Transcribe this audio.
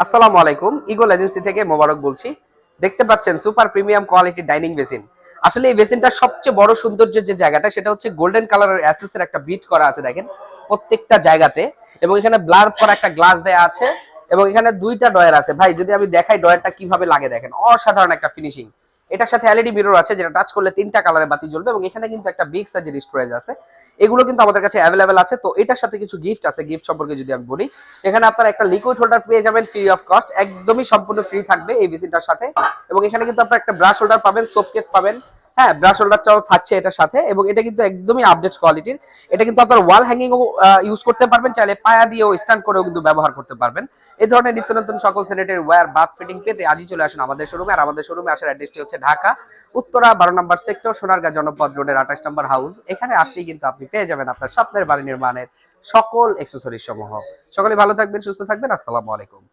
আসসালামু আলাইকুম, eagle agency থেকে মোবারক বলছি। দেখতে পাচ্ছেন super premium quality dining basin. আসলে এই বেসিনটার সবচেয়ে বড় সৌন্দর্যের যে জায়গাটা সেটা হচ্ছে গোল্ডেন কালারের অ্যাসেসের একটা বিট করা আছে দেখেন প্রত্যেকটা জায়গাতে। এবং এখানে ব্লার করা একটা গ্লাস দেয়া আছে এবং এখানে দুইটা ডয়ার আছে। ভাই যদি আমি দেখাই ডয়ারটা কিভাবে লাগে দেখেন, অসাধারণ একটা ফিনিশিং। এটার সাথে এলইডি মিরর আছে যেটা টাচ করলে তিনটা কালারের বাতি জ্বলবে এবং এখানে কিন্তু একটা বিগ সাইজের স্টোরেজ আছে। এগুলো কিন্তু আমাদের কাছে অ্যাভেলেবেল আছে। তো এটার সাথে কিছু গিফট আছে, গিফট সম্পর্কে যদি আমি বলি, এখানে আপনারা একটা লিকুইড হোল্ডার পেয়ে যাবেন ফ্রি অফ কস্ট, একদমই সম্পূর্ণ ফ্রি থাকবে এই বেসিনটার সাথে। এবং এখানে কিন্তু আপনারা একটা ব্রাশ হোল্ডার পাবেন, সোপ কেস পাবেন। হ্যাঁ, ব্রাশ হোল্ডারটাও থাকছে এটার সাথে এবং এটা কিন্তু একদমই আপডেট কোয়ালিটির। এটা কিন্তু আপনার ওয়াল হ্যাঙ্গিং ও ইউজ করতে পারবেন, চাইলে পায়া দিয়েও স্ট্যান্ড করেও কিন্তু ব্যবহার করতে পারবেন। এই ধরনের নিত্য নতুন সকল স্যানিটারি ওয়্যার বাথ ফিটিং পেতে আজই চলে আসুন আমাদের শোরুমে। আর আমাদের শোরুমে আসার অ্যাড্রেসটি হচ্ছে ঢাকা উত্তরা 12 নম্বর সেক্টর, সোনারগাঁ জনপদ রোডের 28 নম্বর হাউস। এখানে আসলেই কিন্তু আপনি পেয়ে যাবেন আপনার স্বপ্নের বাড়ি নির্মাণের সকল অ্যাক্সেসরিজ সমূহ। সকলে ভালো থাকবেন, সুস্থ থাকবেন। আসসালামু আলাইকুম।